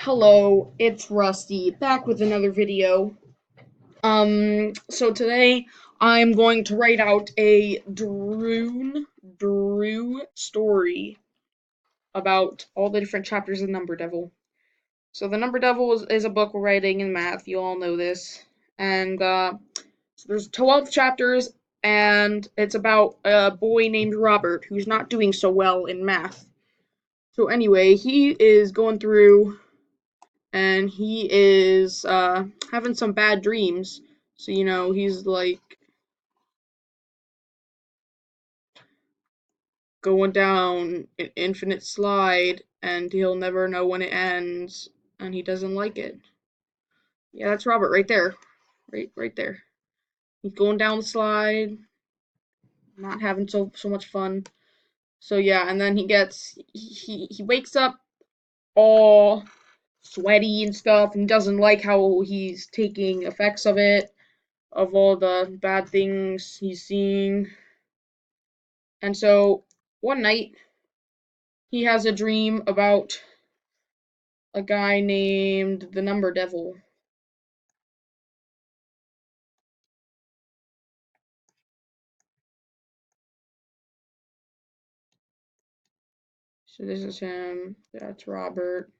Hello, it's Rusty, back with another video. So today I'm going to write out a Drew story about all the different chapters of Number Devil. So the Number Devil is a book we're writing in math, you all know this. And, so there's 12 chapters, and it's about a boy named Robert who's not doing so well in math. So anyway, he is going through and he is having some bad dreams. So he's like going down an infinite slide, and he'll never know when it ends, and he doesn't like it. Yeah, that's Robert right there, right there. He's going down the slide, not having so much fun. So yeah, and then he wakes up all sweaty and stuff, and doesn't like how he's taking effects of all the bad things he's seeing. And so one night he has a dream about a guy named the Number Devil. So this is him. That's Robert.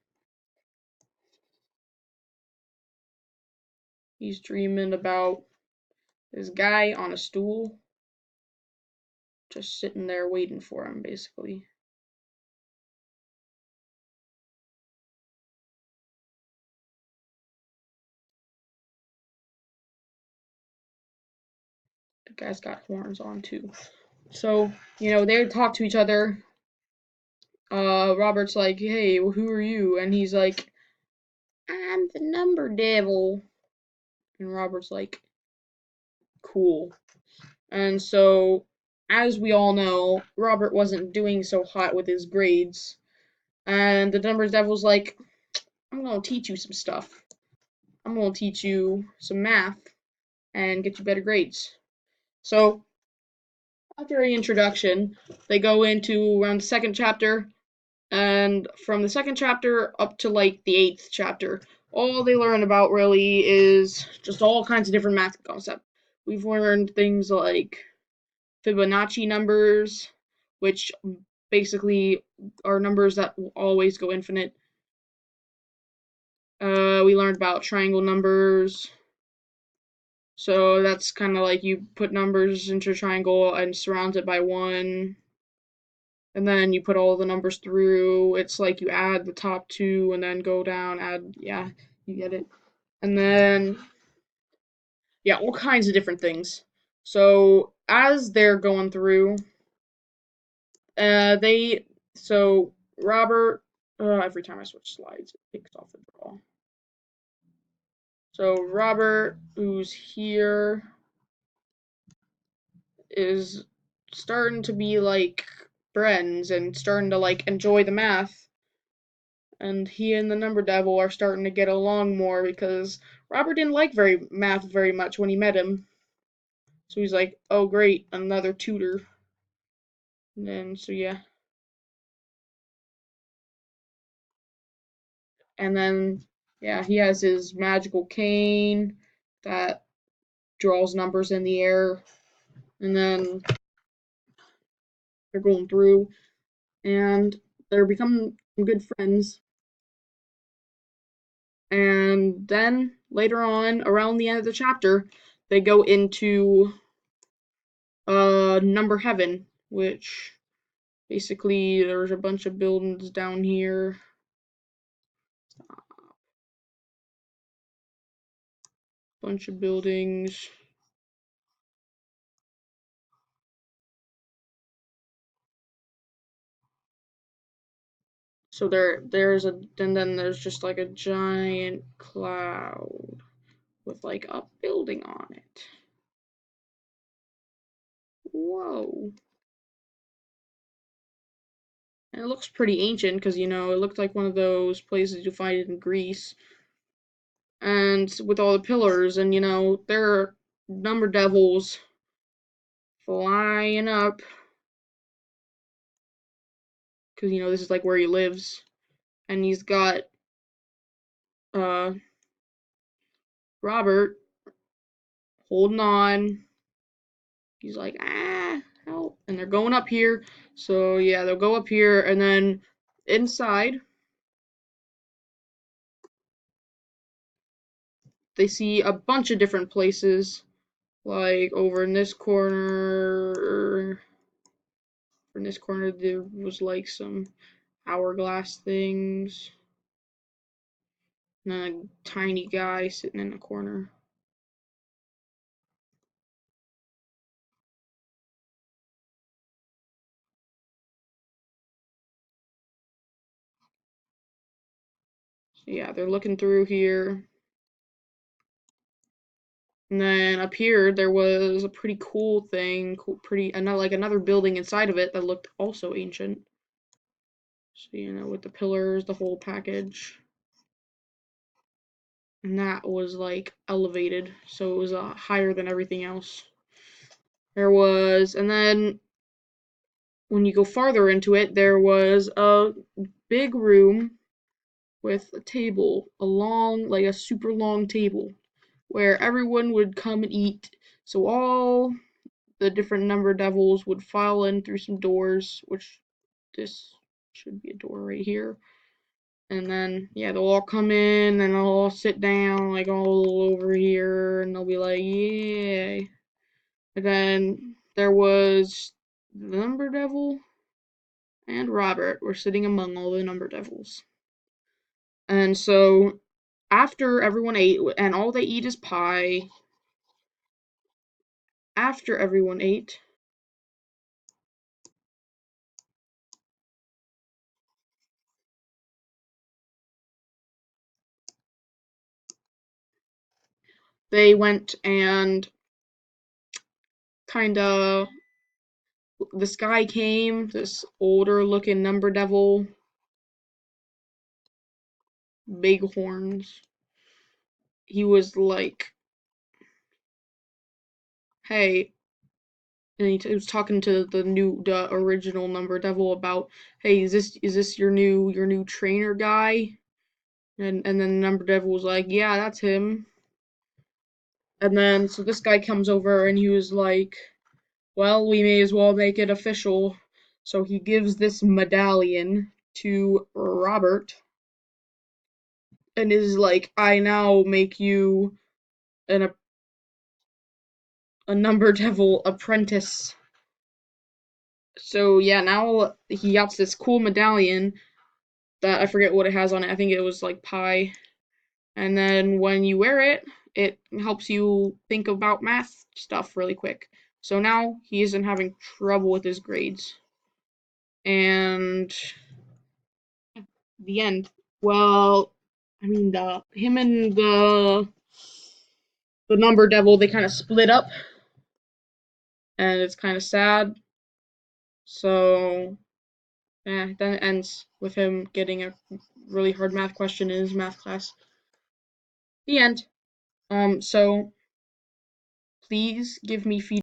He's dreaming about this guy on a stool, just sitting there waiting for him, basically. The guy's got horns on too. So, they talk to each other. Robert's like, "Hey, who are you?" And he's like, "I'm the Number Devil." And Robert's like, "Cool." And so, as we all know, Robert wasn't doing so hot with his grades. And the Number Devil's like, "I'm going to teach you some stuff. I'm going to teach you some math and get you better grades." So, after the introduction, they go into around the second chapter. And from the second chapter up to like the eighth chapter, all they learn about really is just all kinds of different math concepts. We've learned things like Fibonacci numbers, which basically are numbers that will always go infinite. We learned about triangle numbers. So that's kind of like you put numbers into a triangle and surround it by one, and then you put all the numbers through. It's like you add the top two and then go down, yeah, you get it. And then, yeah, all kinds of different things. So as they're going through, they so Robert. Every time I switch slides, it takes off the draw. So Robert, who's here, is starting to be like friends and starting to like enjoy the math. And he and the Number Devil are starting to get along more because Robert didn't like math very much when he met him. So he's like, "Oh great, another tutor." And then so yeah. And then yeah, he has his magical cane that draws numbers in the air. And then they're going through, and they're becoming good friends. And then later on, around the end of the chapter, they go into Number Heaven, which basically there's a bunch of buildings down here. Bunch of buildings. So then there's just like a giant cloud with like a building on it. Whoa. And it looks pretty ancient because, it looked like one of those places you find in Greece. And with all the pillars, and, there are Number Devils flying up because, this is like where he lives. And he's got uh, Robert holding on. He's like, help. And they're going up here. So yeah, they'll go up here and then inside they see a bunch of different places. Like over in this corner there was like some hourglass things. And then a tiny guy sitting in the corner. So yeah, they're looking through here. And then up here there was a pretty cool thing, another building inside of it that looked also ancient. So with the pillars, the whole package. And that was like elevated, so it was higher than everything else. And then when you go farther into it, there was a big room with a table, like a super long table, where everyone would come and eat. So all the different number devils would file in through some doors, which this should be a door right here. And then, yeah, they'll all come in and they'll all sit down, like, all over here, and they'll be like, yay. And then there was the Number Devil and Robert were sitting among all the Number Devils. And so, after everyone ate, and all they eat is pie, after everyone ate, they went and kinda this guy came, this older looking Number Devil, big horns. He was like, hey, and he was talking to the original Number Devil about, hey, is this your new trainer guy? And then Number Devil was like, yeah, that's him. And then so this guy comes over and he was like, well, we may as well make it official. So he gives this medallion to Robert and is like, I now make you an a Number Devil apprentice. So yeah, now he got this cool medallion that I forget what it has on it. I think it was like pie. And then when you wear it, it helps you think about math stuff really quick. So now he isn't having trouble with his grades. And the end. Well, I mean the him and the Number Devil, they kind of split up and it's kind of sad. So yeah, then it ends with him getting a really hard math question in his math class. The end. So please give me feedback